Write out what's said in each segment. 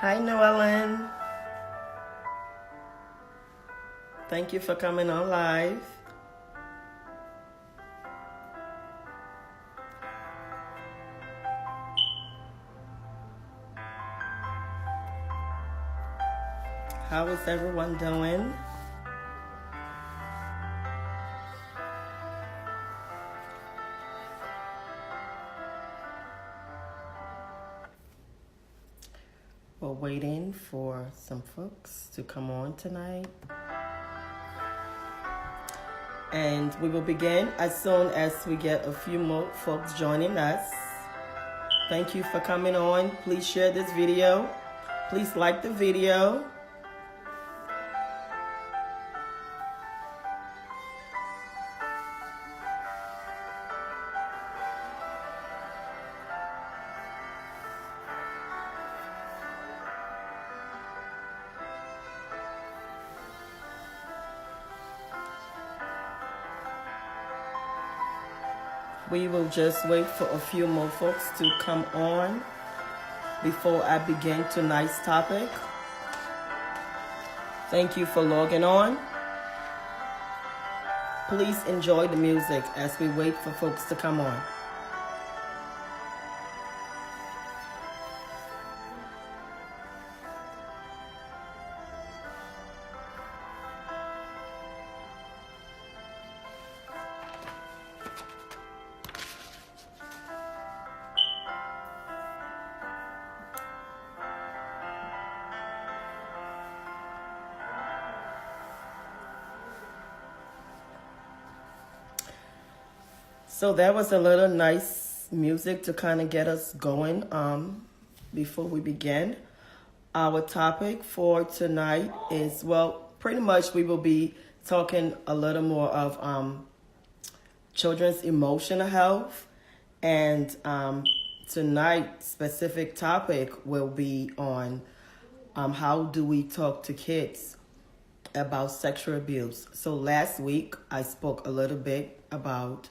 Hi, Noellen. Thank you for coming on live. How is everyone doing? We're waiting for some folks to come on tonight. And we will begin as soon as we get a few more folks joining us. Thank you for coming on. Please share this video. Please like the video. We will just wait for a few more folks to come on before I begin tonight's topic. Thank you for logging on. Please enjoy the music as we wait for folks to come on. So that was a little nice music to kind of get us going before we begin. Our topic for tonight is, well, pretty much we will be talking a little more of children's emotional health. And tonight's specific topic will be on how do we talk to kids about sexual abuse. So last week I spoke a little bit about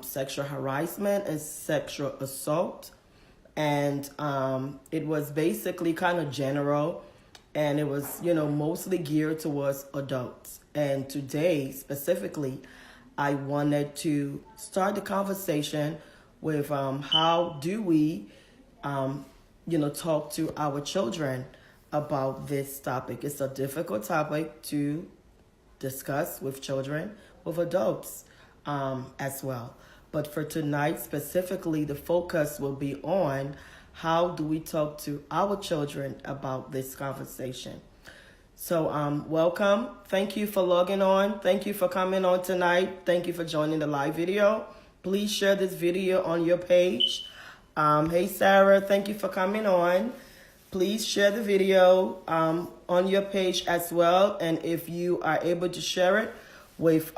sexual harassment and sexual assault, and it was basically kind of general, and it was mostly geared towards adults. And today specifically I wanted to start the conversation with how do we talk to our children about this topic. It's a difficult topic to discuss with children, with adults as well. But for tonight specifically, the focus will be on how do we talk to our children about this conversation. So welcome. Thank you for logging on. Thank you for coming on tonight. Thank you for joining the live video. Please share this video on your page. Hey Sarah, thank you for coming on. Please share the video on your page as well. And if you are able to share it with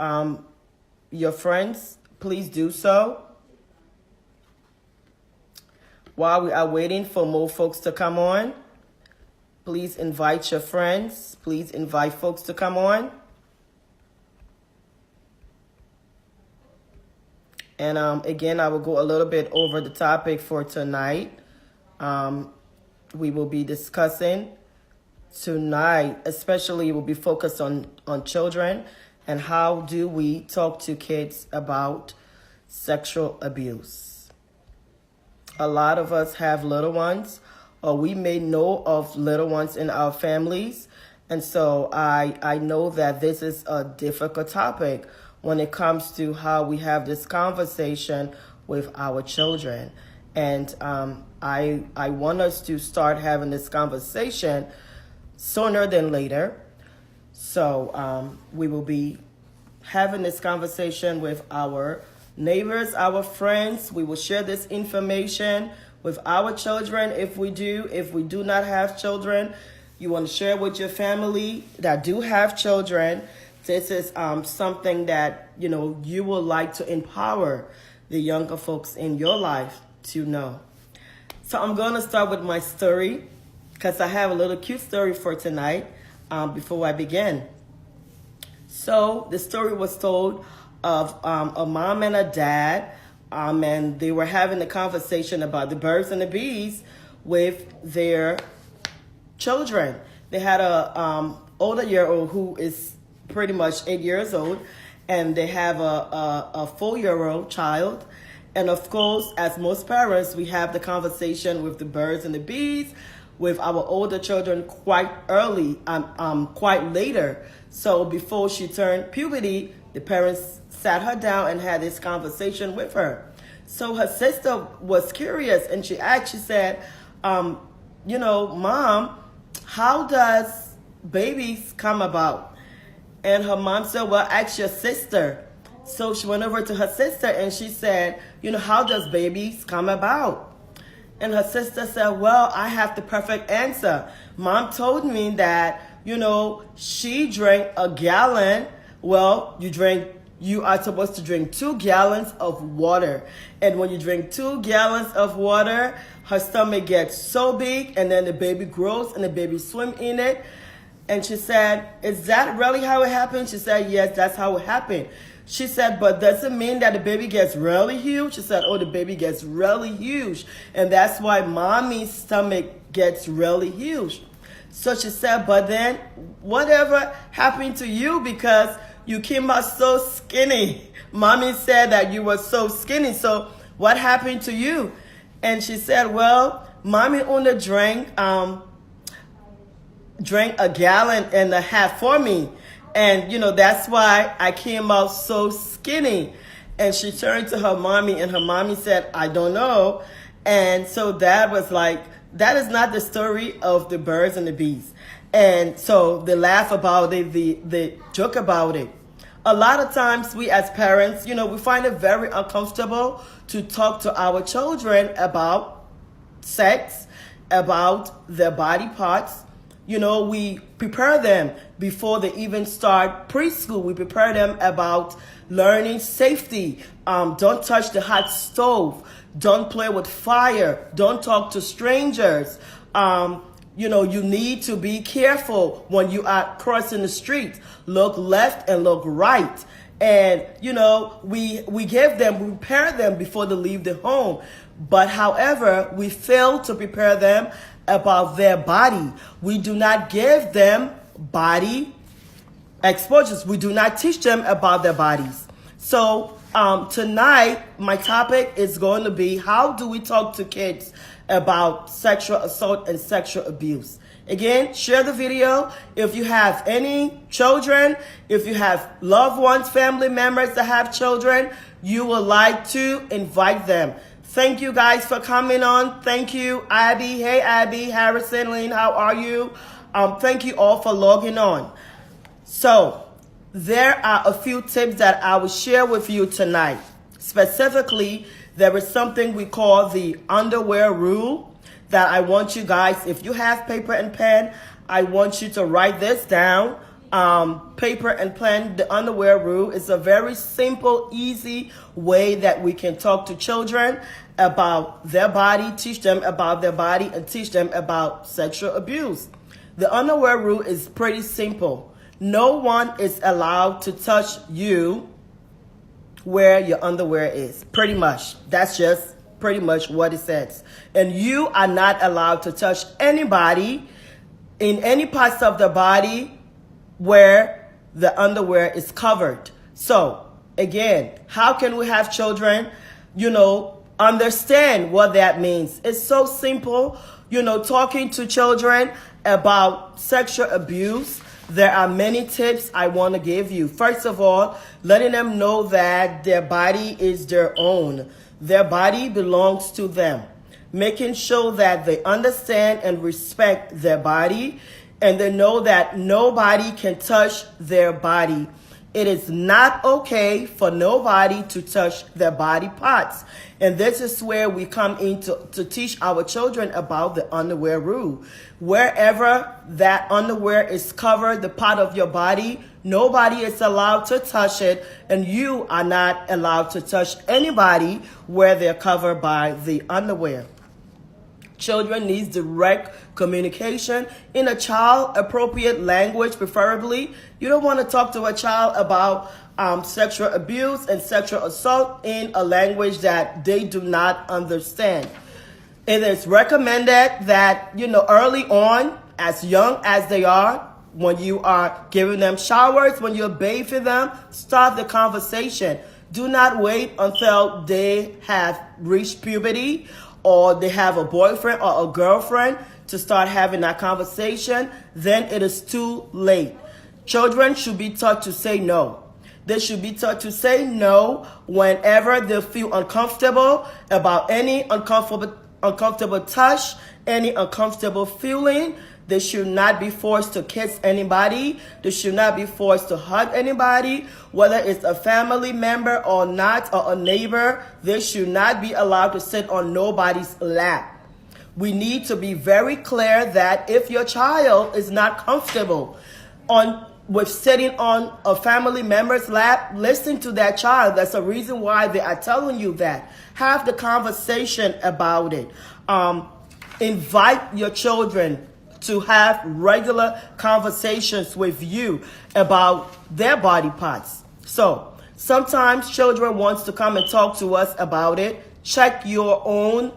your friends, please do so. While we are waiting for more folks to come on, please invite your friends. Please invite folks to come on. And again, I will go a little bit over the topic for tonight. We will be discussing tonight, especially will be focused on children. And how do we talk to kids about sexual abuse? A lot of us have little ones, or we may know of little ones in our families. And so I know that this is a difficult topic when it comes to how we have this conversation with our children. And I want us to start having this conversation sooner than later. So we will be having this conversation with our neighbors, our friends. We will share this information with our children if we do. If we do not have children, you want to share with your family that do have children. This is something that, you would like to empower the younger folks in your life to know. So I'm going to start with my story because I have a little cute story for tonight. Before I begin. So the story was told of a mom and a dad, and they were having a conversation about the birds and the bees with their children. They had a older year-old who is pretty much 8 years old, and they have a 4-year-old child. And of course, as most parents, we have the conversation with the birds and the bees with our older children quite early, quite later. So before she turned puberty, the parents sat her down and had this conversation with her. So her sister was curious, and she said, Mom, how does babies come about? And her mom said, well, ask your sister. So she went over to her sister and she said, how does babies come about? And her sister said, well, I have the perfect answer. Mom told me that, she drank a gallon. Well, you are supposed to drink 2 gallons of water. And when you drink 2 gallons of water, her stomach gets so big, and then the baby grows and the baby swims in it. And she said, is that really how it happened? She said, yes, that's how it happened. She said, but does it mean that the baby gets really huge? She said, oh, the baby gets really huge. And that's why mommy's stomach gets really huge. So she said, but then whatever happened to you, because you came out so skinny. Mommy said that you were so skinny. So what happened to you? And she said, well, mommy only drank a gallon and a half for me. And, that's why I came out so skinny. And she turned to her mommy, and her mommy said, I don't know. And so Dad was like, that is not the story of the birds and the bees. And so they laugh about it, they joke about it. A lot of times we as parents, we find it very uncomfortable to talk to our children about sex, about their body parts. We prepare them before they even start preschool. We prepare them about learning safety. Don't touch the hot stove. Don't play with fire. Don't talk to strangers. You need to be careful when you are crossing the street. Look left and look right. And, we prepare them before they leave the home. But however, we fail to prepare them about their body. We do not give them body exposures. We do not teach them about their bodies. So tonight, my topic is going to be, how do we talk to kids about sexual assault and sexual abuse? Again, share the video. If you have any children, if you have loved ones, family members that have children, you would like to invite them. Thank you guys for coming on. Thank you, Abby. Hey, Abby, Harrison, Lynn, how are you? Thank you all for logging on. So there are a few tips that I will share with you tonight. Specifically, there is something we call the underwear rule that I want you guys, if you have paper and pen, I want you to write this down. Paper and pen, the underwear rule is a very simple, easy way that we can talk to children about their body, teach them about their body, and teach them about sexual abuse. The underwear rule is pretty simple. No one is allowed to touch you where your underwear is. Pretty much. That's just pretty much what it says. And you are not allowed to touch anybody in any parts of the body where the underwear is covered. So again, how can we have children, understand what that means? It's so simple, talking to children about sexual abuse. There are many tips I want to give you. First of all, letting them know that their body is their own. Their body belongs to them. Making sure that they understand and respect their body, and they know that nobody can touch their body. It is not okay for nobody to touch their body parts. And this is where we come in to teach our children about the underwear rule. Wherever that underwear is covered, the part of your body, nobody is allowed to touch it, and you are not allowed to touch anybody where they're covered by the underwear. Children need direct communication in a child-appropriate language, preferably. You don't want to talk to a child about sexual abuse and sexual assault in a language that they do not understand. It is recommended that, early on, as young as they are, when you are giving them showers, when you're bathing them, start the conversation. Do not wait until they have reached puberty or they have a boyfriend or a girlfriend to start having that conversation. Then it is too late. Children should be taught to say no. They should be taught to say no whenever they feel uncomfortable about any uncomfortable touch, any uncomfortable feeling. They should not be forced to kiss anybody. They should not be forced to hug anybody, whether it's a family member or not, or a neighbor. They should not be allowed to sit on nobody's lap. We need to be very clear that if your child is not comfortable with sitting on a family member's lap, listen to that child. That's the reason why they are telling you that. Have the conversation about it. Invite your children to have regular conversations with you about their body parts. So sometimes children want to come and talk to us about it. Check your own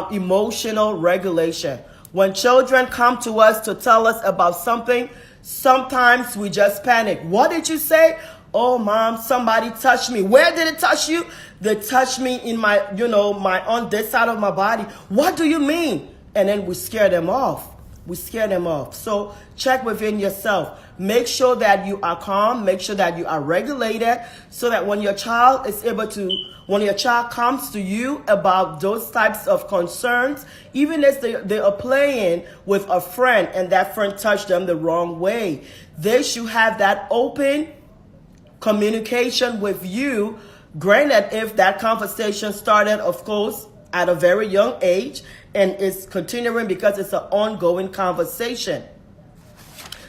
emotional regulation. When children come to us to tell us about something, sometimes we just panic. What did you say? Oh, mom, somebody touched me. Where did it touch you? They touched me in my, on this side of my body. What do you mean? And then we scare them off. So check within yourself. Make sure that you are calm. Make sure that you are regulated, so that when your child comes to you about those types of concerns, even as they are playing with a friend and that friend touched them the wrong way, they should have that open communication with you. Granted, if that conversation started, of course, at a very young age, and it's continuing because it's an ongoing conversation.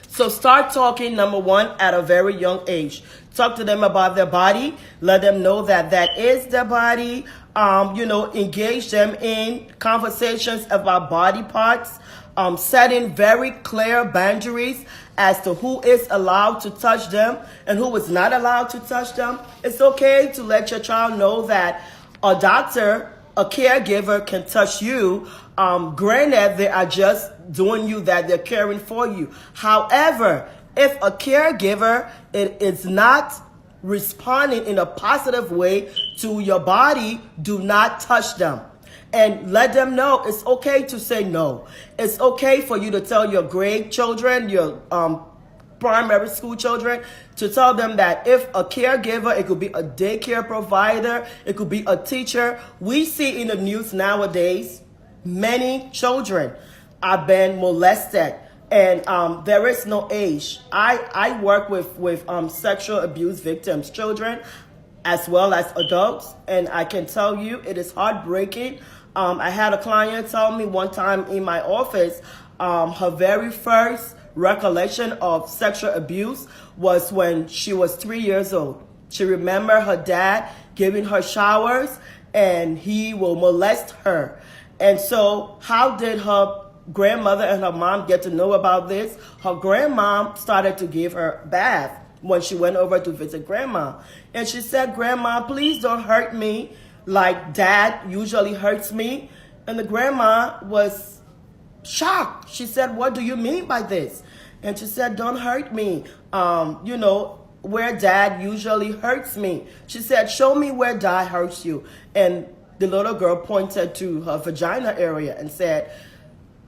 So start talking, number one, at a very young age. Talk to them about their body. Let them know that that is their body. Engage them in conversations about body parts. Setting very clear boundaries as to who is allowed to touch them and who is not allowed to touch them. It's okay to let your child know that a doctor, a caregiver can touch you. Granted, they are just doing you that, they're caring for you. However, if a caregiver is not responding in a positive way to your body, do not touch them. And let them know it's okay to say no. It's okay for you to tell your grade children, your primary school children, to tell them that if a caregiver, it could be a daycare provider, it could be a teacher. We see in the news nowadays, many children are being molested, and there is no age. I work with sexual abuse victims, children as well as adults, and I can tell you it is heartbreaking. I had a client tell me one time in my office, her very first recollection of sexual abuse was when she was 3 years old. She remembered her dad giving her showers and he will molest her. And so how did her grandmother and her mom get to know about this? Her grandmom started to give her bath when she went over to visit grandma. And she said, "Grandma, please don't hurt me like dad usually hurts me." And the grandma was shocked. She said, "What do you mean by this?" And she said, "Don't hurt me. Where dad usually hurts me." She said, "Show me where dad hurts you." And the little girl pointed to her vagina area and said,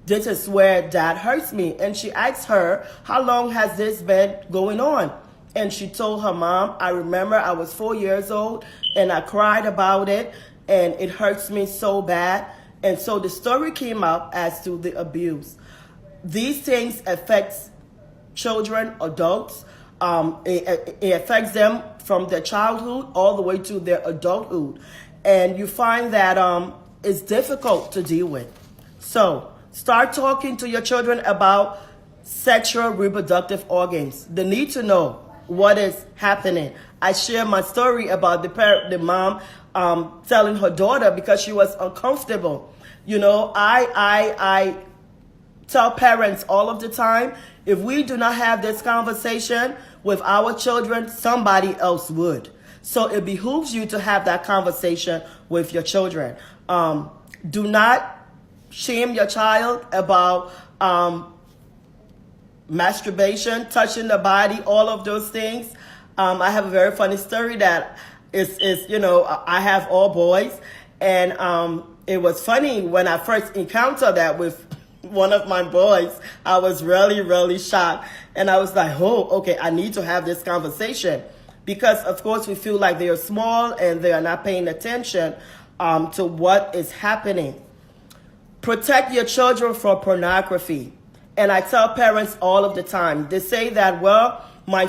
"This is where dad hurts me." And she asked her, "How long has this been going on?" And she told her mom, "I remember I was 4 years old and I cried about it and it hurts me so bad." And so the story came up as to the abuse. These things affect children, adults. It affects them from their childhood all the way to their adulthood. And you find that it's difficult to deal with. So start talking to your children about sexual reproductive organs. They need to know what is happening. I share my story about the mom telling her daughter because she was uncomfortable. I tell parents all of the time, if we do not have this conversation with our children, somebody else would. So it behooves you to have that conversation with your children. Do not shame your child about masturbation, touching the body, all of those things. I have a very funny story that is I have all boys, and it was funny when I first encountered that with one of my boys. I was really, really shocked, and I was like, oh, okay, I need to have this conversation, because of course we feel like they are small and they are not paying attention to what is happening. Protect your children from pornography. And I tell parents all of the time, they say that, well, my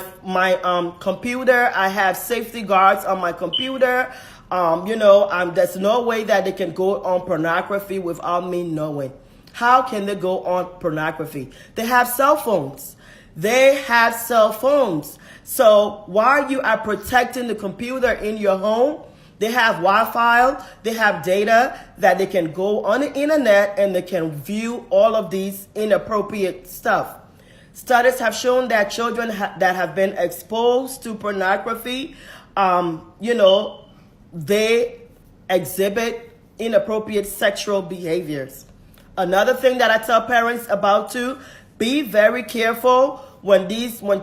computer, I have safety guards on my computer. There's no way that they can go on pornography without me knowing. How can they go on pornography? They have cell phones. They have cell phones. So while you are protecting the computer in your home, they have Wi-Fi, they have data that they can go on the internet and they can view all of these inappropriate stuff. Studies have shown that children that have been exposed to pornography, they exhibit inappropriate sexual behaviors. Another thing that I tell parents about too, be very careful when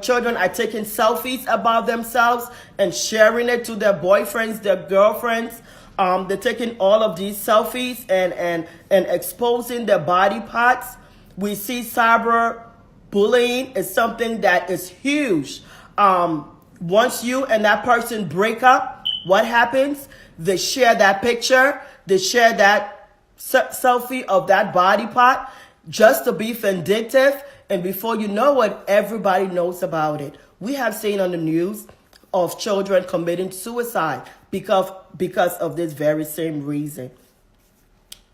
children are taking selfies about themselves and sharing it to their boyfriends, their girlfriends. They're taking all of these selfies and exposing their body parts. We see cyber bullying is something that is huge. Once you and that person break up, what happens? They share that picture. They share that selfie of that body part just to be vindictive. And before you know it, everybody knows about it. We have seen on the news of children committing suicide because of this very same reason.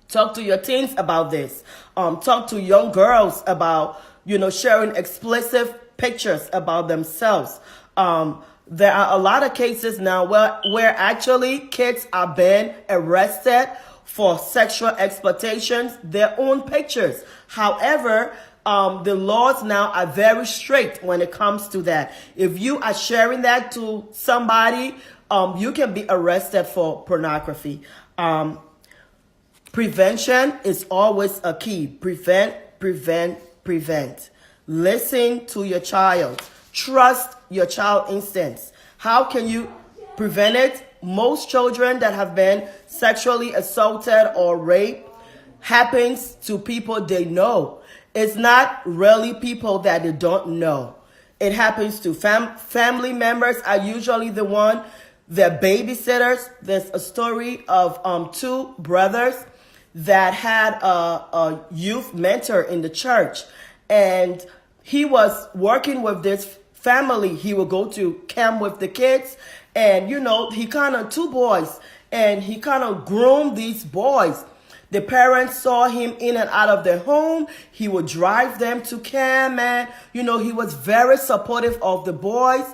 Talk to your teens about this. Talk to young girls about, sharing explicit pictures about themselves. There are a lot of cases now where actually kids are being arrested for sexual exploitations, their own pictures. However, the laws now are very strict when it comes to that. If you are sharing that to somebody, you can be arrested for pornography. Prevention is always a key. Prevent. Listen to your child. Trust your child instincts. How can you prevent it? Most children that have been sexually assaulted or raped happens to people they know. It's not really people that they don't know. It happens to family members are usually the one. They're babysitters. There's a story of two brothers that had a youth mentor in the church. And he was working with this family. He would go to camp with the kids. And, he two boys. And he groomed these boys. The parents saw him in and out of their home. He would drive them to camp, and, he was very supportive of the boys,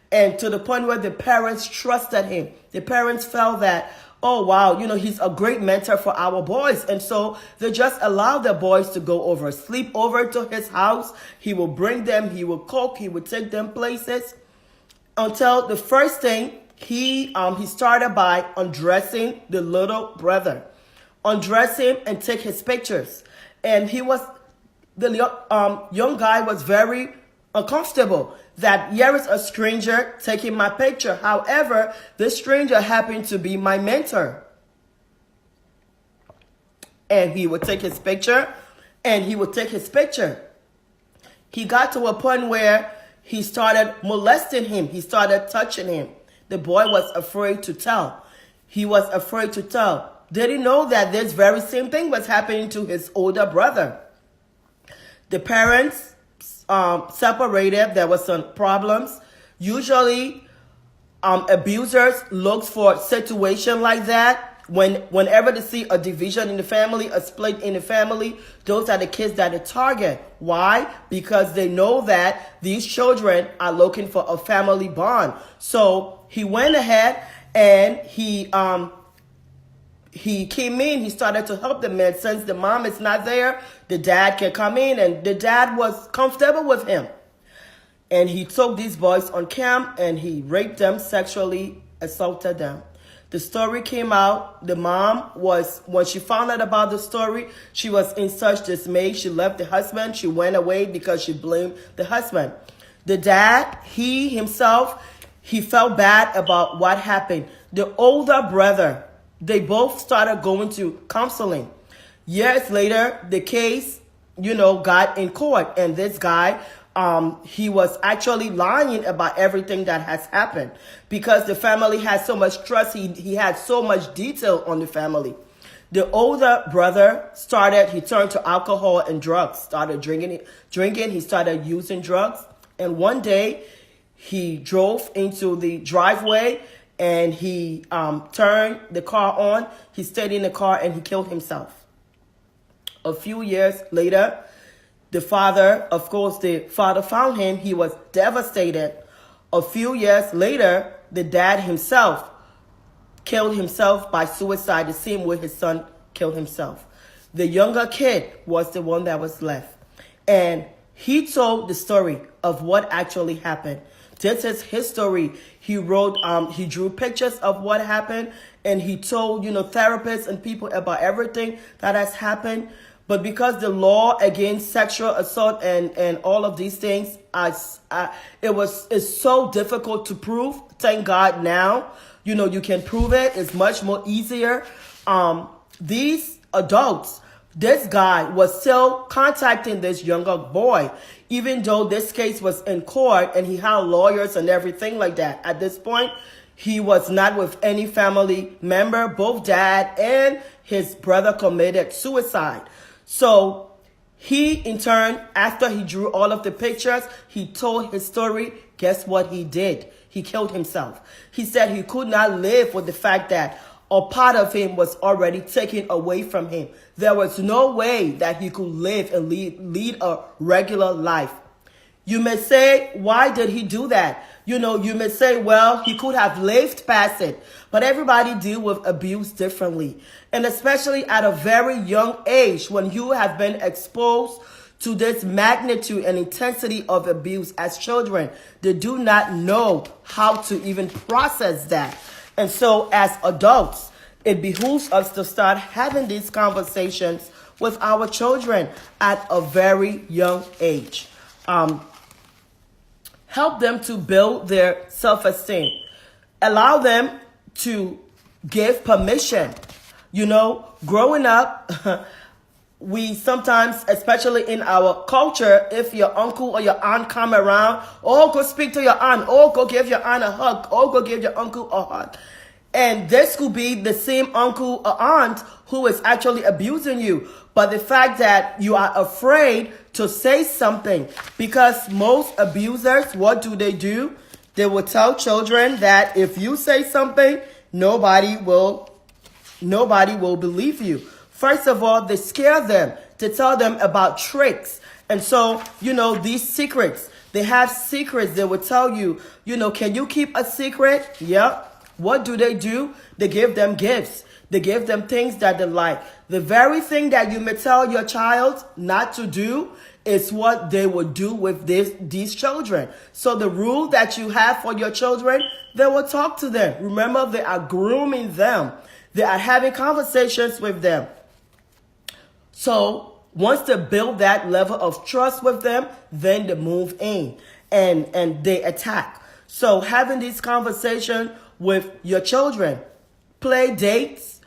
and to the point where the parents trusted him. The parents felt that, oh, wow, he's a great mentor for our boys. And so they just allowed the boys to go over, sleep over to his house. He will bring them, he will cook, he would take them places, until the first thing, he started by undressing the little brother. Undress him and take his pictures. And the young guy was very uncomfortable that here is a stranger taking my picture. However, this stranger happened to be my mentor. And he would take his picture, and he would take his picture. He got to a point where he started molesting him. He started touching him. The boy was afraid to tell. He was afraid to tell. Did he know that this very same thing was happening to his older brother? The parents separated. There was some problems. Usually, abusers look for a situation like that. Whenever they see a division in the family, a split in the family, those are the kids that they target. Why? Because they know that these children are looking for a family bond. So he went ahead and he came in, he started to help the man. Since the mom is not there, the dad can come in, and the dad was comfortable with him. And he took these boys on camp, and he raped them, sexually assaulted them. The story came out. The mom was, when she found out about the story, she was in such dismay. She left the husband. She went away because she blamed the husband. The dad, he himself, he felt bad about what happened. The older brother, they both started going to counseling. Years later, the case, got in court, and this guy, he was actually lying about everything that has happened because the family had so much trust. He had so much detail on the family. The older brother he turned to alcohol and drugs, started drinking. He started using drugs. And one day he drove into the driveway and he turned the car on. He stayed in the car and he killed himself. A few years later, the father found him. He was devastated. A few years later, the dad himself killed himself by suicide, the same way his son killed himself. The younger kid was the one that was left. And he told the story of what actually happened. This is his story. He wrote, he drew pictures of what happened, and he told, therapists and people about everything that has happened. But because the law against sexual assault and all of these things, it's so difficult to prove. Thank God now, you can prove it. It's much more easier. These adults, this guy was still contacting this younger boy, even though this case was in court and he had lawyers and everything like that. At this point, he was not with any family member. Both dad and his brother committed suicide. So he, in turn, after he drew all of the pictures, he told his story. Guess what he did? He killed himself. He said he could not live with the fact that a part of him was already taken away from him. There was no way that he could live and lead a regular life. You may say, why did he do that? You may say, well, he could have lived past it. But everybody deal with abuse differently. And especially at a very young age, when you have been exposed to this magnitude and intensity of abuse as children, they do not know how to even process that. And so as adults, it behooves us to start having these conversations with our children at a very young age. Help them to build their self-esteem. Allow them to give permission. Growing up, we sometimes, especially in our culture, if your uncle or your aunt come around, go speak to your aunt, go give your aunt a hug, go give your uncle a hug. And this could be the same uncle or aunt who is actually abusing you. But the fact that you are afraid to say something, because most abusers, what do? They will tell children that if you say something, nobody will believe you. First of all, they scare them to tell them about tricks. And so, these secrets, they have secrets. They will tell you, can you keep a secret? Yeah. What do? They give them gifts. They give them things that they like. The very thing that you may tell your child not to do is what they will do with these children. So the rule that you have for your children, they will talk to them. Remember, they are grooming them. They are having conversations with them. So once they build that level of trust with them, then they move in and they attack. So having these conversations with your children, play dates,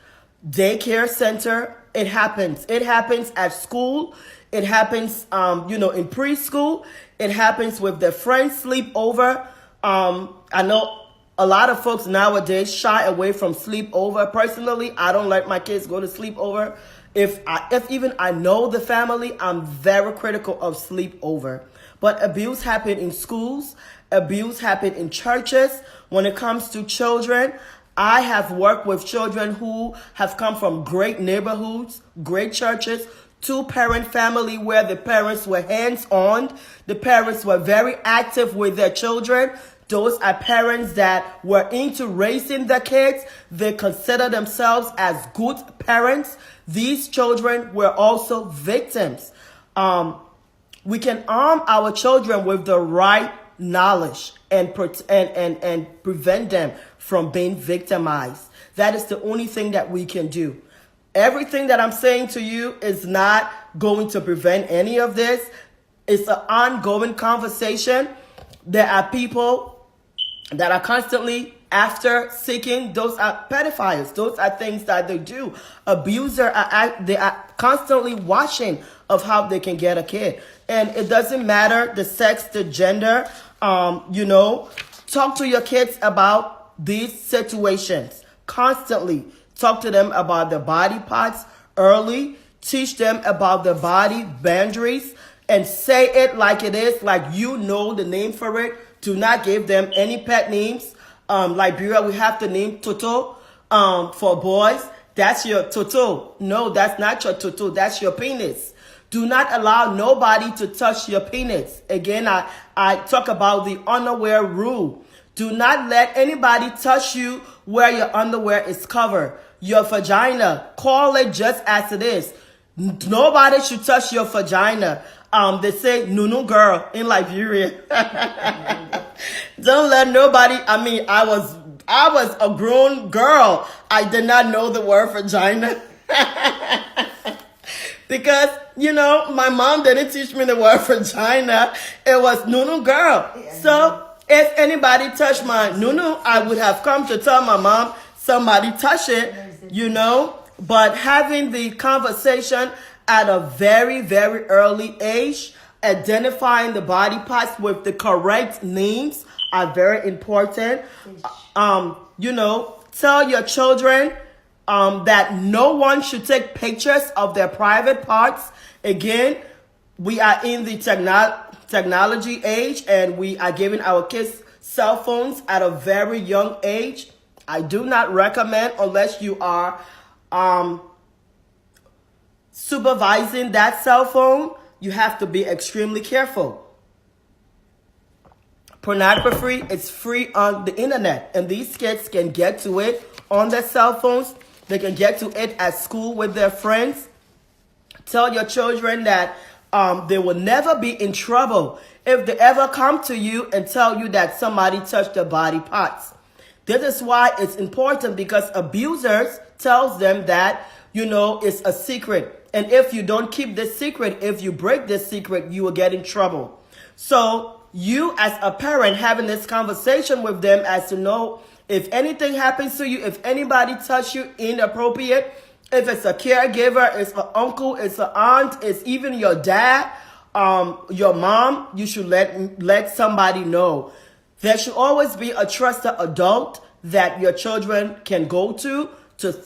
daycare center, it happens. It happens at school. It happens, in preschool. It happens with their friends sleep over. I know a lot of folks nowadays shy away from sleepover. Personally, I don't let my kids go to sleepover. If even I know the family, I'm very critical of sleepover. But abuse happens in schools. Abuse happens in churches. When it comes to children, I have worked with children who have come from great neighborhoods, great churches, two-parent family where the parents were hands-on. The parents were very active with their children. Those are parents that were into raising their kids. They consider themselves as good parents. These children were also victims. We can arm our children with the right knowledge and prevent them from being victimized. That is the only thing that we can do. Everything that I'm saying to you is not going to prevent any of this. It's an ongoing conversation. There are people that are constantly after seeking. Those are pedophiles. Those are things that they do. Abuser they are constantly watching of how they can get a kid. And it doesn't matter the sex, the gender. Talk to your kids about these situations constantly. Talk to them about the body parts early. Teach them about the body boundaries and say it like it is, like you know the name for it. Do not give them any pet names. Liberia, we have the name Toto for boys. That's your Toto. No, that's not your Toto. That's your penis. Do not allow nobody to touch your penis. Again, I talk about the underwear rule. Do not let anybody touch you where your underwear is covered. Your vagina, call it just as it is. Nobody should touch your vagina. They say Nunu girl in Liberia. Don't let nobody. I was a grown girl. I did not know the word vagina. Because, my mom didn't teach me the word vagina. It was Nunu girl. So if anybody touched my Nunu, I would have come to tell my mom somebody touched it, But having the conversation at a very, very early age, identifying the body parts with the correct names are very important. Tell your children that no one should take pictures of their private parts. Again, we are in the technology age, and we are giving our kids cell phones at a very young age. I do not recommend, unless you are supervising that cell phone, you have to be extremely careful. Pornography is free on the internet, and these kids can get to it on their cell phones. They can get to it at school with their friends. Tell your children that they will never be in trouble if they ever come to you and tell you that somebody touched their body parts. This is why it's important, because abusers tells them that, it's a secret. And if you don't keep this secret, if you break this secret, you will get in trouble. So you as a parent having this conversation with them as to know if anything happens to you, if anybody touch you inappropriate, if it's a caregiver, it's an uncle, it's an aunt, it's even your dad, your mom, you should let somebody know. There should always be a trusted adult that your children can go to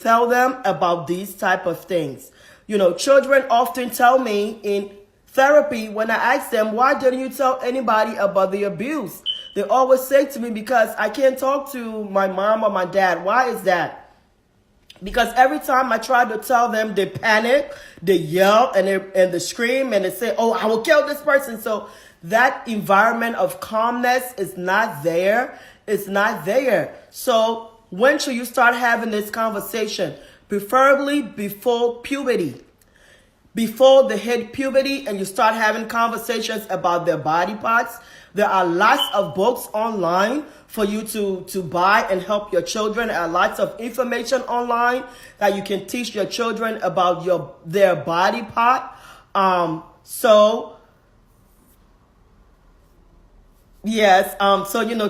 tell them about these type of things. Children often tell me in therapy, when I ask them, why didn't you tell anybody about the abuse? They always say to me, because I can't talk to my mom or my dad. Why is that? Because every time I try to tell them, they panic, they yell, and they scream, and they say, oh, I will kill this person. So that environment of calmness is not there. It's not there. So when should you start having this conversation? Preferably before puberty. Before they hit puberty and you start having conversations about their body parts. There are lots of books online for you to buy and help your children. There are lots of information online that you can teach your children about their body part.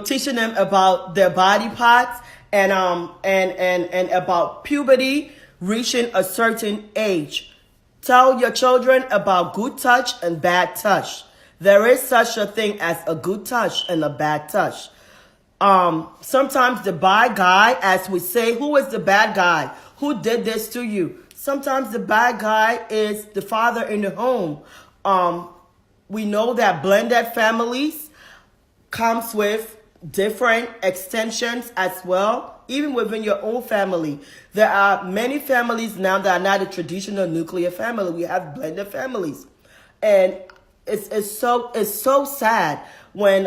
Teaching them about their body parts and about puberty, reaching a certain age. Tell your children about good touch and bad touch. There is such a thing as a good touch and a bad touch. Sometimes the bad guy, as we say, who is the bad guy? Who did this to you? Sometimes the bad guy is the father in the home. We know that blended families comes with different extensions as well. Even within your own family, there are many families now that are not a traditional nuclear family. We have blended families, and it's so sad when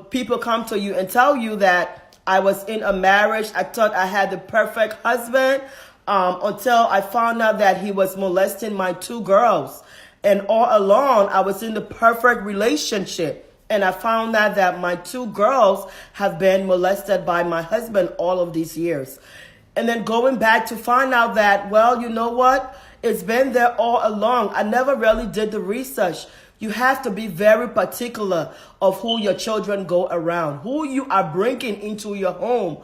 people come to you and tell you that I was in a marriage. I thought I had the perfect husband until I found out that he was molesting my two girls, and all along I was in the perfect relationship. And I found out that my 2 girls have been molested by my husband all of these years. And then going back to find out that, well, you know what? It's been there all along. I never really did the research. You have to be very particular of who your children go around, who you are bringing into your home,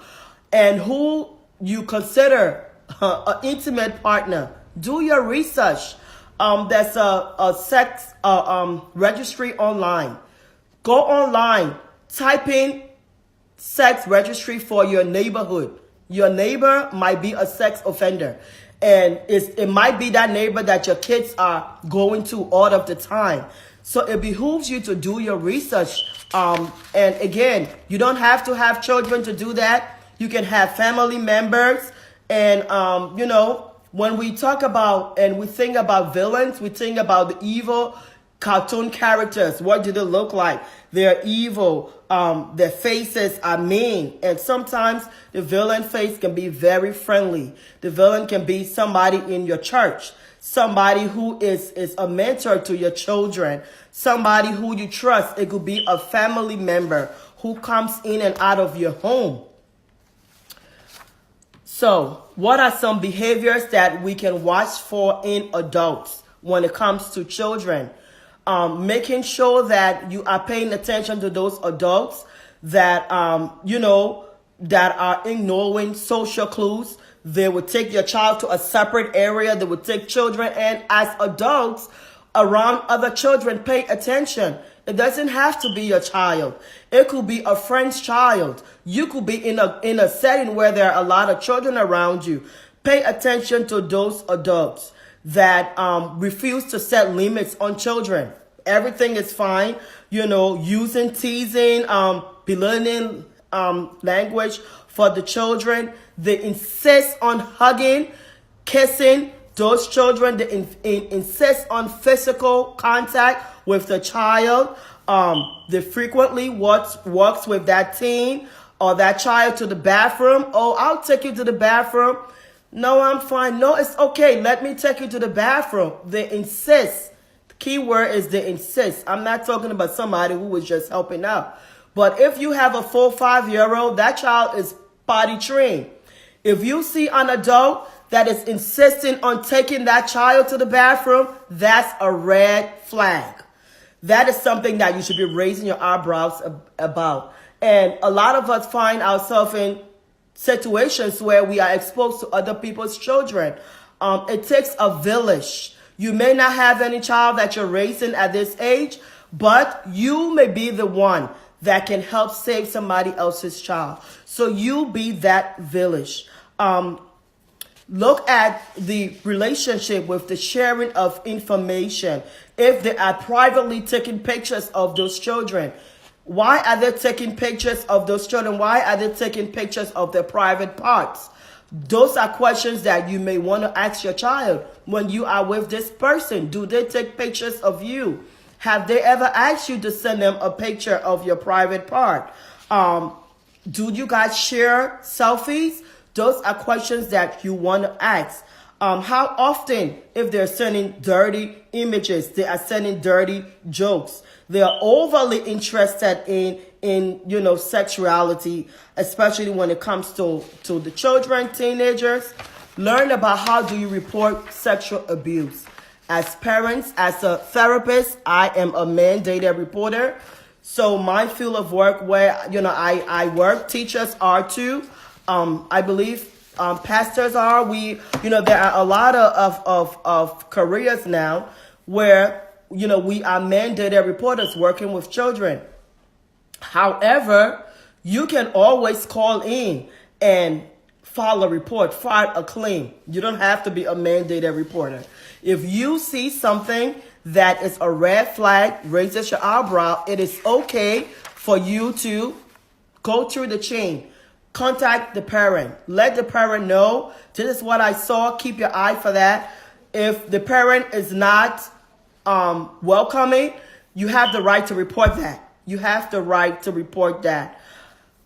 and who you consider an intimate partner. Do your research. There's a sex registry online. Go online, type in sex registry for your neighborhood. Your neighbor might be a sex offender. And it might be that neighbor that your kids are going to all of the time. So it behooves you to do your research. And again, you don't have to have children to do that. You can have family members. And, when we talk about and we think about villains, we think about the evil cartoon characters. What do they look like? They're evil. Their faces are mean. And sometimes the villain face can be very friendly. The villain can be somebody in your church, somebody who is a mentor to your children, somebody who you trust. It could be a family member who comes in and out of your home. So, what are some behaviors that we can watch for in adults when it comes to children? Making sure that you are paying attention to those adults that, that are ignoring social clues. They would take your child to a separate area. They would take children. And as adults around other children, pay attention. It doesn't have to be your child. It could be a friend's child. You could be in a setting where there are a lot of children around you. Pay attention to those adults that refuse to set limits on children. Everything is fine, using teasing, belittling language for the children. They insist on hugging, kissing. Those children, they insist on physical contact with the child. They frequently walks with that teen or that child to the bathroom. Oh, I'll take you to the bathroom. No, I'm fine. No, it's okay. Let me take you to the bathroom. They insist. The key word is they insist. I'm not talking about somebody who was just helping out. But if you have a 4 or 5-year-old, that child is potty trained. If you see an adult that is insisting on taking that child to the bathroom, that's a red flag. That is something that you should be raising your eyebrows about. And a lot of us find ourselves in situations where we are exposed to other people's children. It takes a village. You may not have any child that you're raising at this age, but you may be the one that can help save somebody else's child. So you be that village. Look at the relationship with the sharing of information. If they are privately taking pictures of those children, why are they taking pictures of those children? Why are they taking pictures of their private parts? Those are questions that you may want to ask your child when you are with this person. Do they take pictures of you? Have they ever asked you to send them a picture of your private part? Do you guys share selfies? Those are questions that you want to ask. How often, if they're sending dirty images, they are sending dirty jokes. They are overly interested in sexuality, especially when it comes to the children, teenagers. Learn about how do you report sexual abuse. As parents, as a therapist, I am a mandated reporter. So my field of work where, I work, teachers are too. I believe pastors are. There are a lot of careers now where, we are mandated reporters working with children. However, you can always call in and file a report, file a claim. You don't have to be a mandated reporter. If you see something that is a red flag, raises your eyebrow, it is okay for you to go through the chain. Contact the parent. Let the parent know, this is what I saw. Keep your eye for that. If the parent is not welcoming, you have the right to report that. You have the right to report that.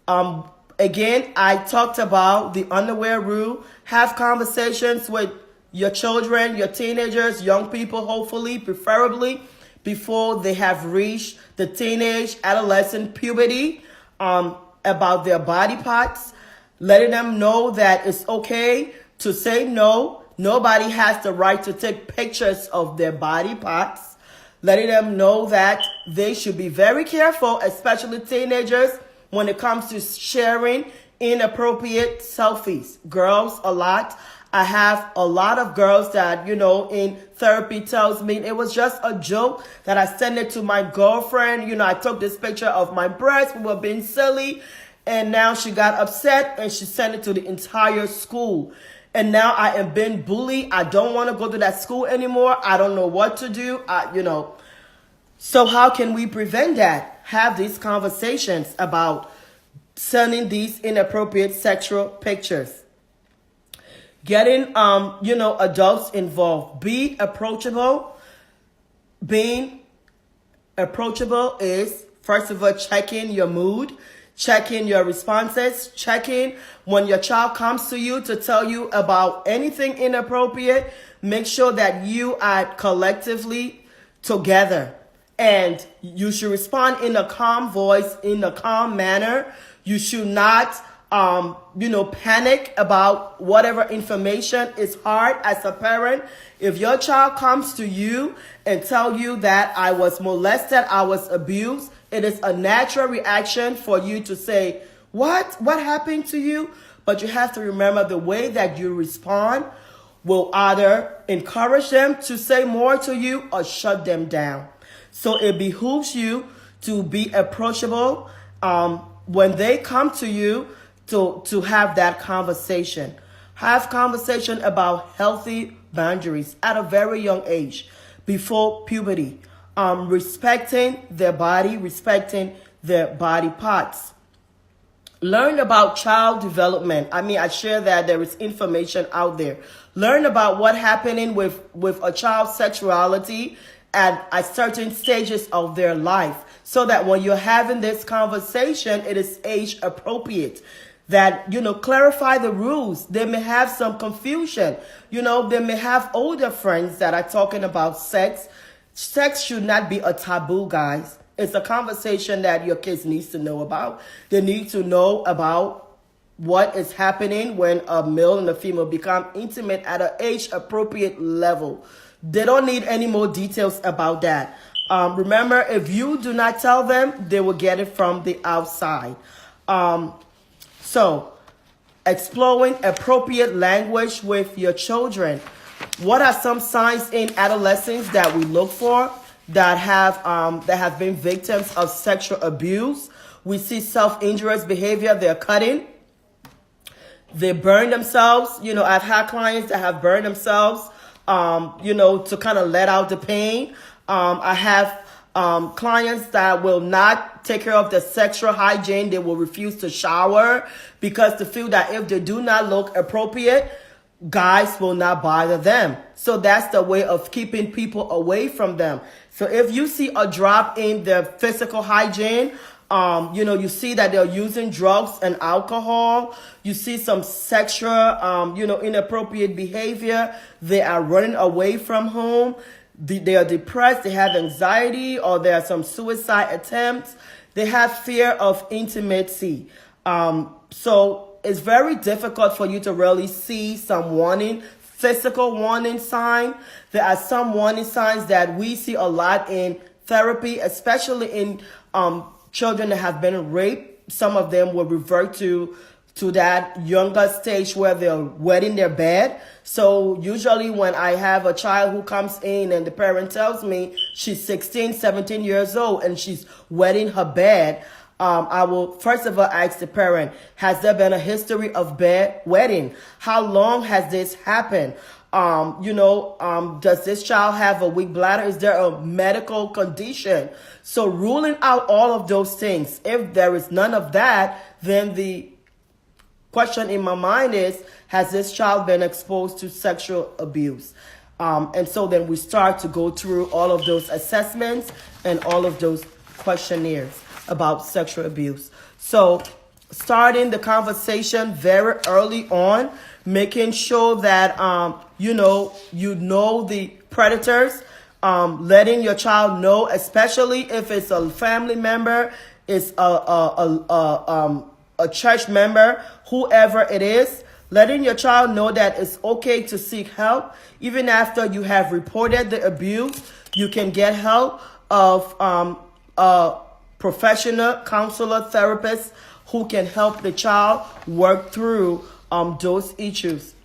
Again, I talked about the underwear rule. Have conversations with your children, your teenagers, young people, hopefully, preferably. before they have reached the teenage, adolescent, puberty, about their body parts, letting them know that it's okay to say no. Nobody has the right to take pictures of their body parts. Letting them know that they should be very careful, especially teenagers, when it comes to sharing inappropriate selfies. Girls, a lot. I have a lot of girls that, in therapy tells me it was just a joke that I sent it to my girlfriend. I took this picture of my breasts. We were being silly. And now she got upset and she sent it to the entire school. And now I am being bullied. I don't want to go to that school anymore. I don't know what to do. So how can we prevent that? Have these conversations about sending these inappropriate sexual pictures. Getting, adults involved. Be approachable. Being approachable is, first of all, checking your mood, checking your responses, checking when your child comes to you to tell you about anything inappropriate. Make sure that you are collectively together. And you should respond in a calm voice, in a calm manner. You should not panic about whatever information. Is hard as a parent. If your child comes to you and tell you that I was molested, I was abused, it is a natural reaction for you to say, what happened to you? But you have to remember the way that you respond will either encourage them to say more to you or shut them down. So it behooves you to be approachable when they come to you, to have that conversation. Have conversation about healthy boundaries at a very young age, before puberty. Respecting their body, respecting their body parts. Learn about child development. I share that there is information out there. Learn about what happening with a child's sexuality at certain stages of their life, so that when you're having this conversation, it is age appropriate. That, clarify the rules. They may have some confusion. They may have older friends that are talking about sex. Sex should not be a taboo, guys. It's a conversation that your kids need to know about. They need to know about what is happening when a male and a female become intimate at an age-appropriate level. They don't need any more details about that. Remember, if you do not tell them, they will get it from the outside. So, exploring appropriate language with your children. What are some signs in adolescence that we look for that have been victims of sexual abuse? We see self-injurious behavior. They're cutting. They burn themselves. I've had clients that have burned themselves, to kind of let out the pain. I have clients that will not take care of their sexual hygiene. They will refuse to shower because they feel that if they do not look appropriate, guys will not bother them. So that's the way of keeping people away from them. So if you see a drop in their physical hygiene, you see that they're using drugs and alcohol. You see some sexual, inappropriate behavior. They are running away from home. They are depressed. They have anxiety, or there are some suicide attempts. They have fear of intimacy. So it's very difficult for you to really see some physical warning sign. There are some warning signs that we see a lot in therapy, especially in children that have been raped. Some of them will revert to that younger stage where they're wetting their bed. So usually when I have a child who comes in and the parent tells me she's 16, 17 years old and she's wetting her bed, I will first of all ask the parent, has there been a history of bed wetting? How long has this happened? Does this child have a weak bladder? Is there a medical condition? So ruling out all of those things. If there is none of that, then the question in my mind is, has this child been exposed to sexual abuse? And so then we start to go through all of those assessments and all of those questionnaires about sexual abuse. So starting the conversation very early on, making sure that, you know the predators. letting your child know, especially if it's a family member, it's a church member, whoever it is, letting your child know that it's okay to seek help. Even after you have reported the abuse, you can get help of a professional counselor, therapist who can help the child work through those issues.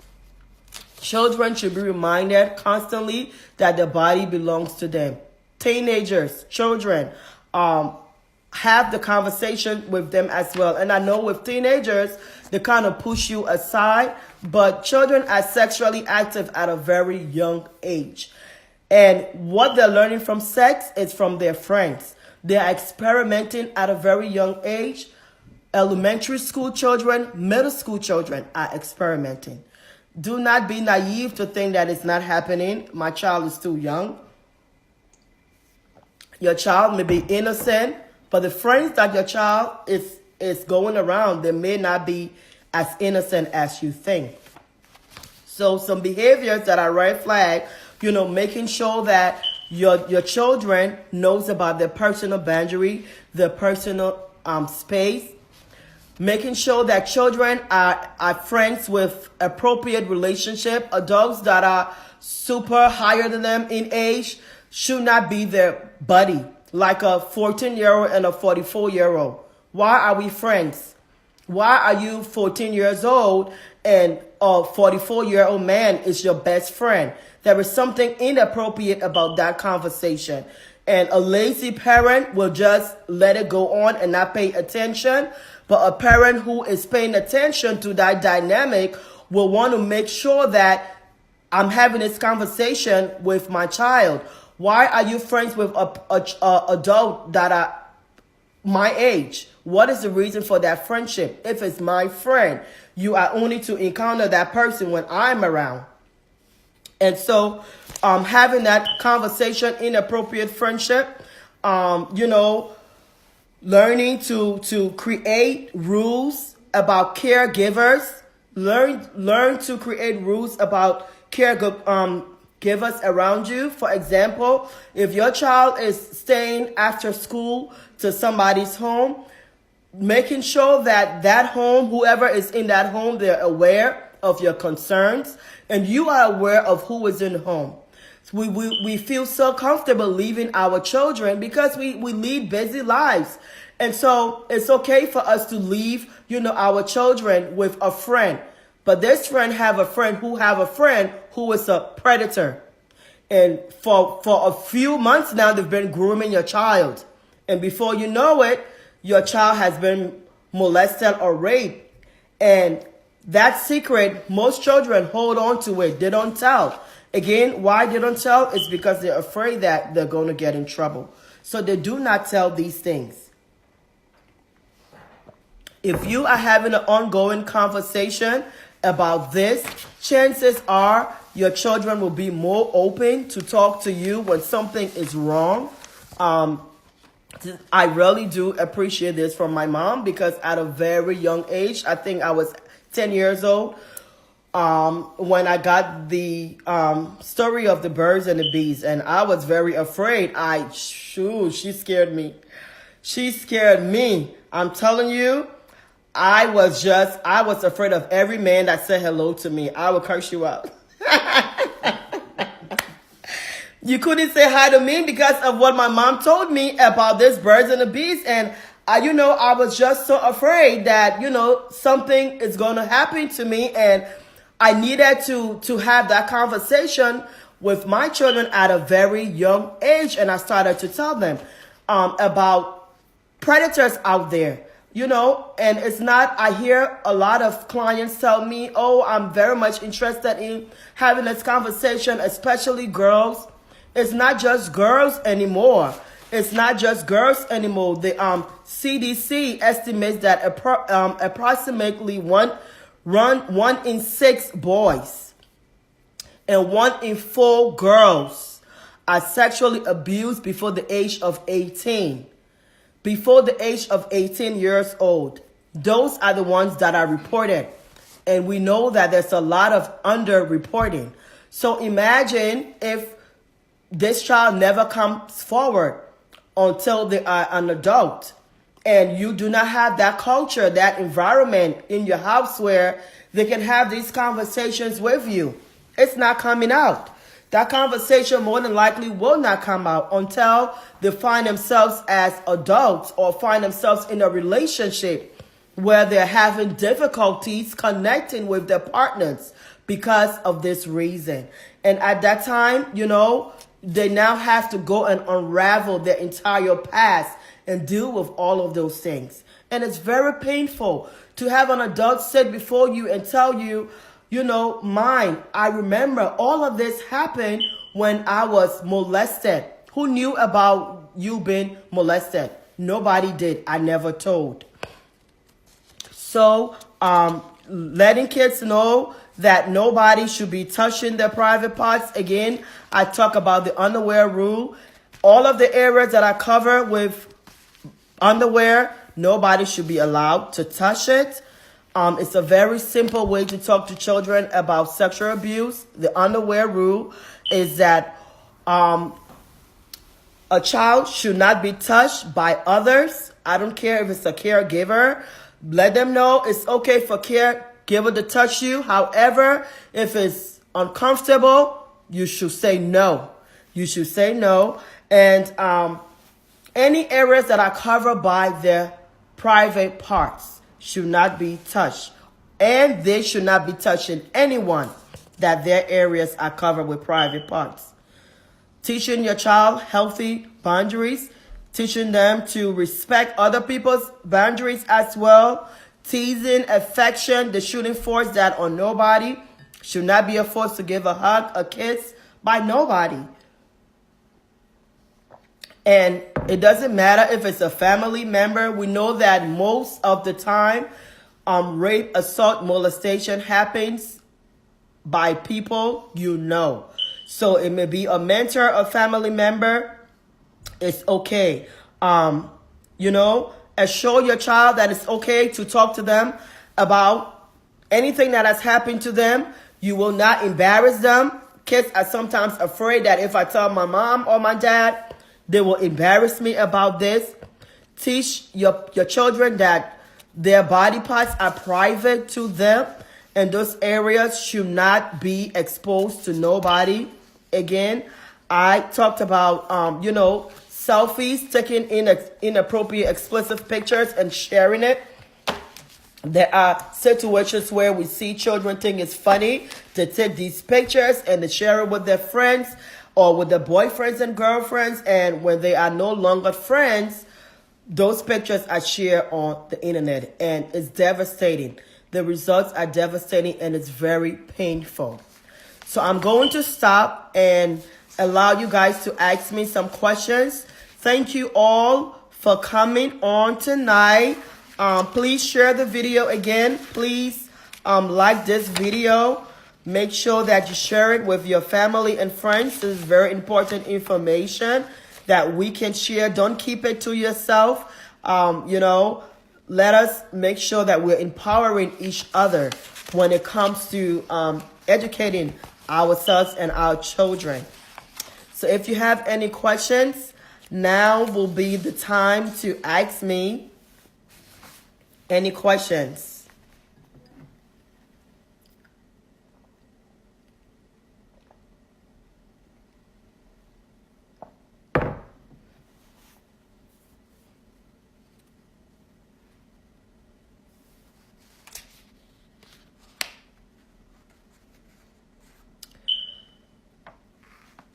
Children should be reminded constantly that the body belongs to them. Teenagers, children, have the conversation with them as well. And I know with teenagers, they kind of push you aside, but children are sexually active at a very young age. And what they're learning from sex is from their friends. They are experimenting at a very young age. Elementary school children, middle school children are experimenting. Do not be naive to think that it's not happening. My child is too young. Your child may be innocent, but the friends that your child is going around, they may not be as innocent as you think. So some behaviors that are red flag, making sure that your children knows about their personal boundary, their personal space. Making sure that children are friends with appropriate relationship. Adults that are super higher than them in age should not be their buddy, like a 14-year-old and a 44-year-old. Why are we friends? Why are you 14 years old and a 44-year-old man is your best friend? There is something inappropriate about that conversation. And a lazy parent will just let it go on and not pay attention. But a parent who is paying attention to that dynamic will want to make sure that I'm having this conversation with my child. Why are you friends with a adult that are my age? What is the reason for that friendship? If it's my friend, you are only to encounter that person when I'm around. And so having that conversation, inappropriate friendship, learning to create rules about caregivers. Learn to create rules about caregivers around you. For example, if your child is staying after school to somebody's home, making sure that home, whoever is in that home, they're aware of your concerns and you are aware of who is in the home. We feel so comfortable leaving our children because we lead busy lives. And so it's okay for us to leave, our children with a friend. But this friend have a friend who is a predator. And for a few months now, they've been grooming your child. And before you know it, your child has been molested or raped. And that secret, most children hold on to it. They don't tell. Again, why they don't tell is because they're afraid that they're going to get in trouble. So they do not tell these things. If you are having an ongoing conversation about this, chances are your children will be more open to talk to you when something is wrong. I really do appreciate this from my mom because at a very young age, I think I was 10 years old, when I got the story of the birds and the bees, and I was very afraid. She scared me. She scared me. I'm telling you, I was afraid of every man that said hello to me. I would curse you out. You couldn't say hi to me because of what my mom told me about this birds and the bees. And I was just so afraid that, something is going to happen to me. And I needed to have that conversation with my children at a very young age. And I started to tell them about predators out there. And it's not, I hear a lot of clients tell me, oh, I'm very much interested in having this conversation, especially girls. It's not just girls anymore. It's not just girls anymore. The CDC estimates that approximately one in 6 boys and 1 in 4 girls are sexually abused before the age of 18. Before the age of 18 years old. Those are the ones that are reported. And we know that there's a lot of underreporting. So imagine if this child never comes forward until they are an adult. And you do not have that culture, that environment in your house where they can have these conversations with you. It's not coming out. That conversation more than likely will not come out until they find themselves as adults or find themselves in a relationship where they're having difficulties connecting with their partners because of this reason. And at that time, they now have to go and unravel their entire past and deal with all of those things. And it's very painful to have an adult sit before you and tell you, I remember all of this happened when I was molested. Who knew about you being molested? Nobody did. I never told. So, letting kids know that nobody should be touching their private parts. Again, I talk about the underwear rule. All of the areas that I cover with underwear, nobody should be allowed to touch it. It's a very simple way to talk to children about sexual abuse. The underwear rule is that a child should not be touched by others. I don't care if it's a caregiver. Let them know it's okay for caregiver to touch you. However, if it's uncomfortable, you should say no. You should say no. And any areas that are covered by their private parts should not be touched. And they should not be touching anyone that their areas are covered with private parts. Teaching your child healthy boundaries. Teaching them to respect other people's boundaries as well. Teasing, affection, the shooting force that on nobody. Should not be a force to give a hug, a kiss by nobody. And it doesn't matter if it's a family member. We know that most of the time, rape, assault, molestation happens by people you know. So it may be a mentor, a family member. It's okay. Assure your child that it's okay to talk to them about anything that has happened to them. You will not embarrass them. Kids are sometimes afraid that if I tell my mom or my dad, they will embarrass me about this. Teach your children that their body parts are private to them, and those areas should not be exposed to nobody. Again, I talked about, selfies, taking inappropriate, explicit pictures and sharing it. There are situations where we see children think it's funny to take these pictures and to share it with their friends or with their boyfriends and girlfriends. And when they are no longer friends, those pictures are shared on the internet. And it's devastating. The results are devastating and it's very painful. So I'm going to stop and allow you guys to ask me some questions. Thank you all for coming on tonight. Please share the video again. Please like this video. Make sure that you share it with your family and friends. This is very important information that we can share. Don't keep it to yourself. Let us make sure that we're empowering each other when it comes to educating ourselves and our children. So if you have any questions, now will be the time to ask me any questions.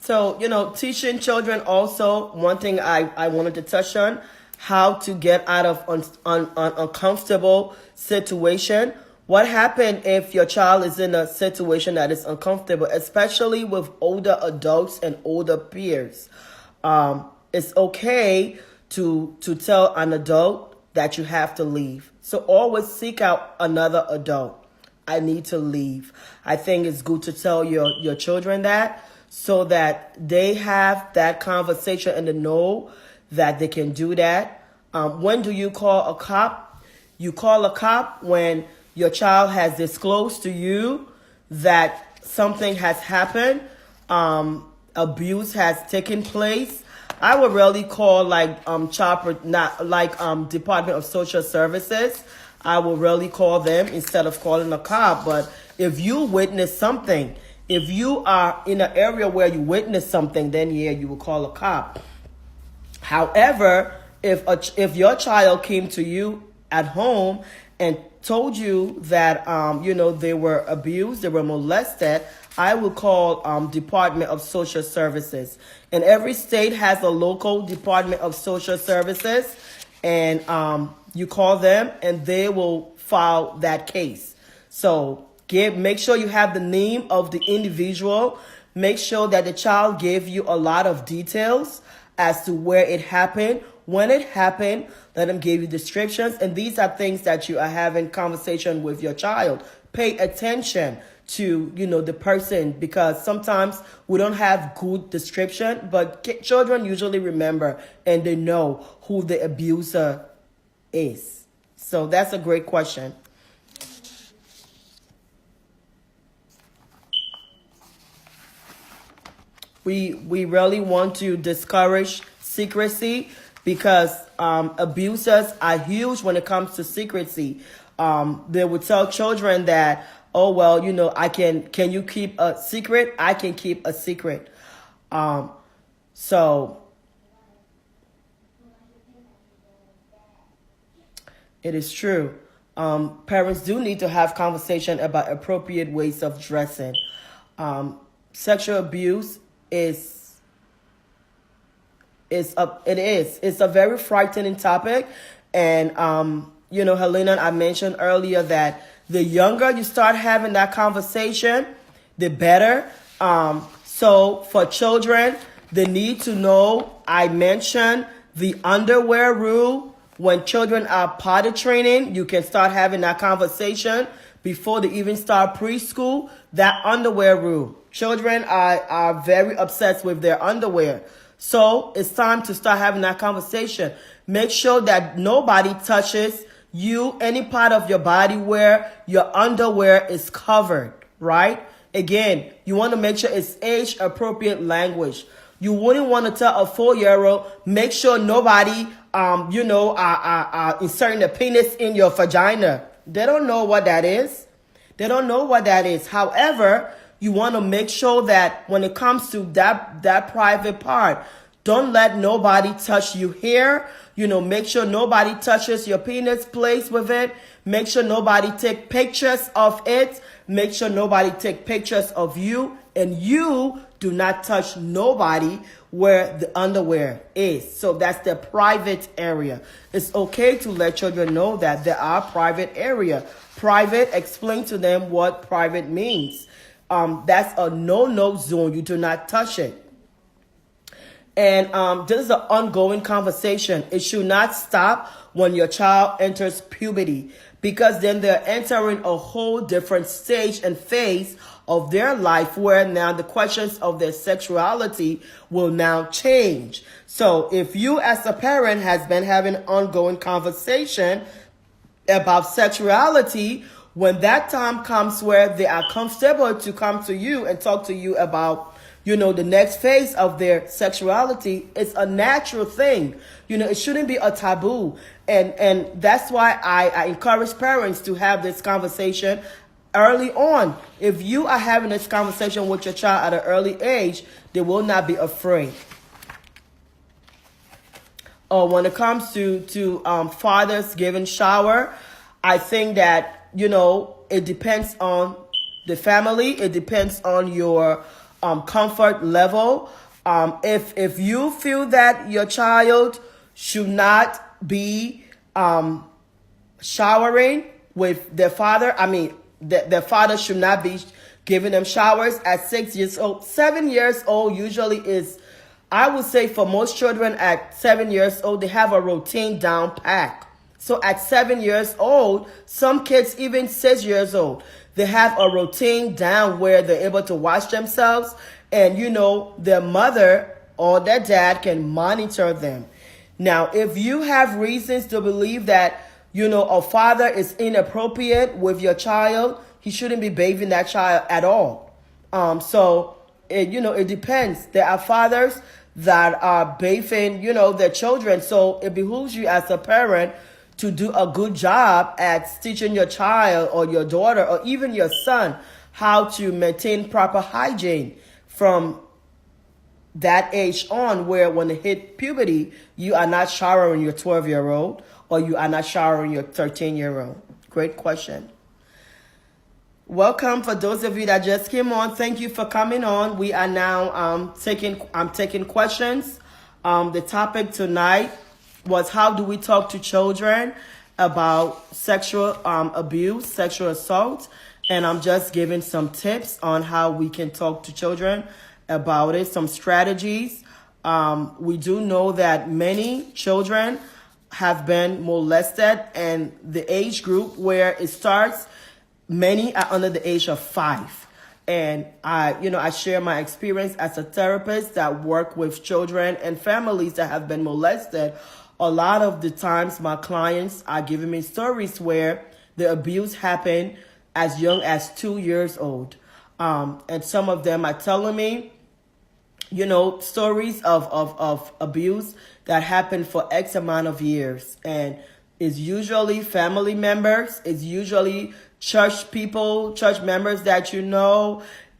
So, teaching children also, one thing I wanted to touch on, how to get out of an uncomfortable situation. What happens if your child is in a situation that is uncomfortable, especially with older adults and older peers? It's okay to tell an adult that you have to leave. So always seek out another adult. I need to leave. I think it's good to tell your children that, so that they have that conversation and they know that they can do that. When do you call a cop? You call a cop when your child has disclosed to you that something has happened. abuse has taken place, I would really call like not like Department of Social Services. I will really call them instead of calling a cop. But if you witness something, if you are in an area where you witness something, then yeah, you will call a cop. However, if your child came to you at home and told you that they were abused, they were molested, I will call Department of Social Services. And every state has a local Department of Social Services, and you call them and they will file that case. So make sure you have the name of the individual. Make sure that the child gave you a lot of details as to where it happened, when it happened. Let them give you descriptions. And these are things that you are having conversation with your child. Pay attention to, the person, because sometimes we don't have good description, but children usually remember and they know who the abuser is. So that's a great question. We really want to discourage secrecy because abusers are huge when it comes to secrecy. They would tell children that, oh, well, can you keep a secret? I can keep a secret. So it is true. Parents do need to have conversation about appropriate ways of dressing. Sexual abuse it's a very frightening topic. And, Helena, I mentioned earlier that the younger you start having that conversation, the better. So for children, they need to know, I mentioned the underwear rule. When children are potty training, you can start having that conversation before they even start preschool. That underwear rule. Children are very obsessed with their underwear. So it's time to start having that conversation. Make sure that nobody touches you, any part of your body where your underwear is covered, right? Again, you want to make sure it's age-appropriate language. You wouldn't want to tell a 4-year-old, make sure nobody, inserting a penis in your vagina. They don't know what that is. They don't know what that is. However, you want to make sure that when it comes to that private part, don't let nobody touch you here. Make sure nobody touches your penis, plays with it. Make sure nobody take pictures of it. Make sure nobody take pictures of you. And you do not touch nobody where the underwear is. So that's the private area. It's okay to let children know that there are private area. Private, explain to them what private means. That's a no-no zone. You do not touch it. And this is an ongoing conversation. It should not stop when your child enters puberty, because then they're entering a whole different stage and phase of their life where now the questions of their sexuality will now change. So if you as a parent has been having an ongoing conversation about sexuality, when that time comes where they are comfortable to come to you and talk to you about, the next phase of their sexuality, it's a natural thing. It shouldn't be a taboo. And that's why I encourage parents to have this conversation early on. If you are having this conversation with your child at an early age, they will not be afraid. When it comes to fathers giving shower, I think that, it depends on the family. It depends on your comfort level. If you feel that your child should not be showering with their father, their father should not be giving them showers at 6 years old. 7 years old usually is, I would say for most children at 7 years old, they have a routine down pat. So at 7 years old, some kids, even 6 years old, they have a routine down where they're able to wash themselves, and their mother or their dad can monitor them. Now, if you have reasons to believe that, a father is inappropriate with your child, he shouldn't be bathing that child at all. So it depends. There are fathers that are bathing, their children. So it behooves you as a parent to do a good job at teaching your child or your daughter or even your son how to maintain proper hygiene from that age on, where when they hit puberty, you are not showering your 12-year-old or you are not showering your 13-year-old. Great question. Welcome for those of you that just came on. Thank you for coming on. We are now I'm taking questions. The topic tonight was, how do we talk to children about sexual abuse, sexual assault, and I'm just giving some tips on how we can talk to children about it, some strategies. We do know that many children have been molested, and the age group where it starts, many are under the age of 5. And I share my experience as a therapist that work with children and families that have been molested. A lot of the times my clients are giving me stories where the abuse happened as young as 2 years old. And some of them are telling me, stories of abuse that happened for X amount of years. And it's usually family members, it's usually church people, church members that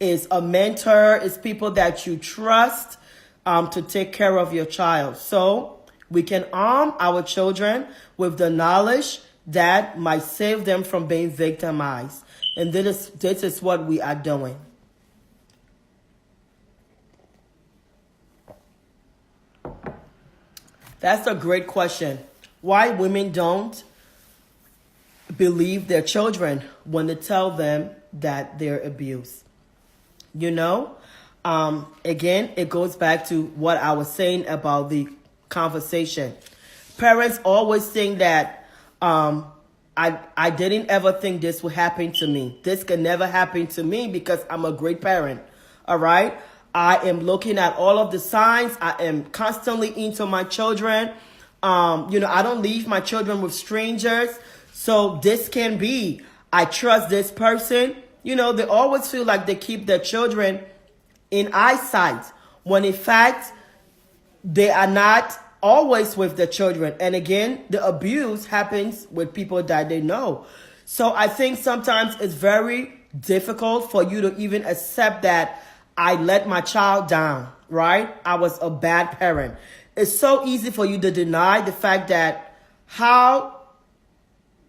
is a mentor, is people that you trust to take care of your child. So we can arm our children with the knowledge that might save them from being victimized. And this is what we are doing. That's a great question. Why women don't believe their children when they tell them that they're abused. Again, it goes back to what I was saying about the conversation. Parents always think that I didn't ever think this would happen to me. This can never happen to me because I'm a great parent. All right. I am looking at all of the signs. I am constantly into my children. I don't leave my children with strangers. So this can be, I trust this person. They always feel like they keep their children in eyesight, when in fact, they are not always with the children. And again, the abuse happens with people that they know. So I think sometimes it's very difficult for you to even accept that I let my child down, right? I was a bad parent. It's so easy for you to deny the fact that how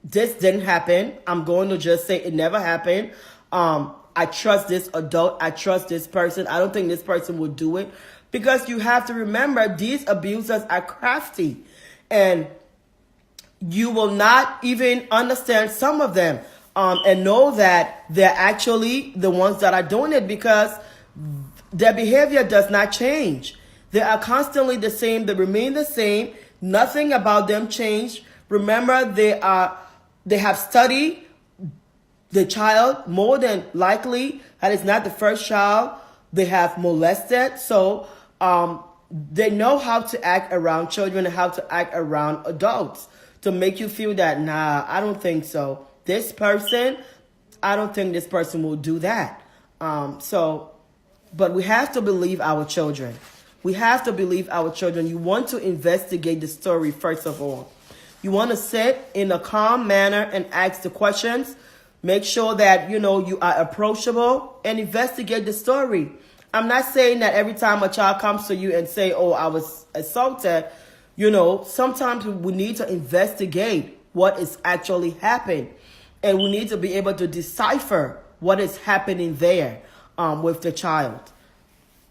this didn't happen. I'm going to just say it never happened. I trust this adult. I trust this person. I don't think this person would do it. Because you have to remember, these abusers are crafty. And you will not even understand some of them. And know that they're actually the ones that are doing it, because their behavior does not change. They are constantly the same. They remain the same. Nothing about them changed. Remember, they have studied the child more than likely. That is not the first child they have molested. So they know how to act around children and how to act around adults to make you feel that, nah, I don't think so. I don't think this person will do that. But we have to believe our children. We have to believe our children. You want to investigate the story first of all. You want to sit in a calm manner and ask the questions. Make sure that, you are approachable and investigate the story. I'm not saying that every time a child comes to you and say, oh, I was assaulted, sometimes we need to investigate what is actually happening. And we need to be able to decipher what is happening there with the child.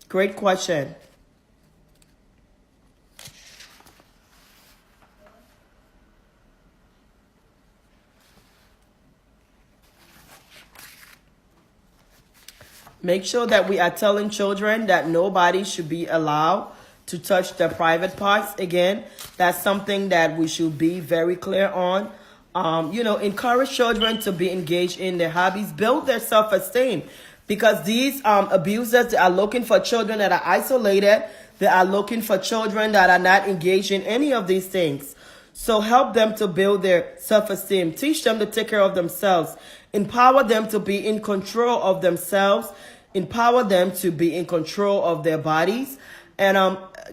Great question. Make sure that we are telling children that nobody should be allowed to touch their private parts. Again, that's something that we should be very clear on. Encourage children to be engaged in their hobbies, build their self-esteem, because these abusers are looking for children that are isolated. They are looking for children that are not engaged in any of these things. So help them to build their self-esteem. Teach them to take care of themselves. Empower them to be in control of themselves. empower them to be in control of their bodies, and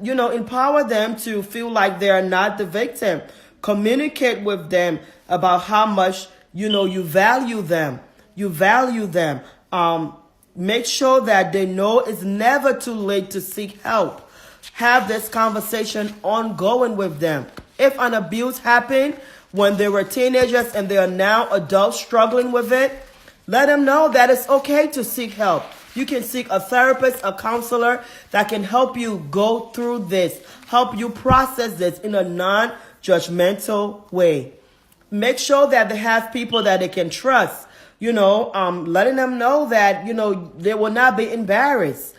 empower them to feel like they are not the victim. Communicate with them about how much you value them. Make sure that they know it's never too late to seek help. Have this conversation ongoing with them. If an abuse happened when they were teenagers and they are now adults struggling with it, let them know that it's okay to seek help. You can seek a therapist, a counselor that can help you go through this, help you process this in a non-judgmental way. Make sure that they have people that they can trust, letting them know that, they will not be embarrassed.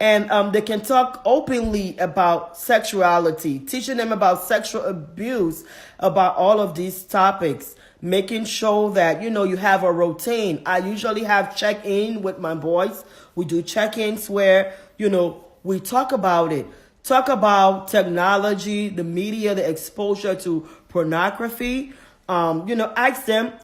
And they can talk openly about sexuality, teaching them about sexual abuse, about all of these topics, making sure that, you have a routine. I usually have check-in with my boys. We do check-ins where, we talk about it. Talk about technology, the media, the exposure to pornography. Ask them,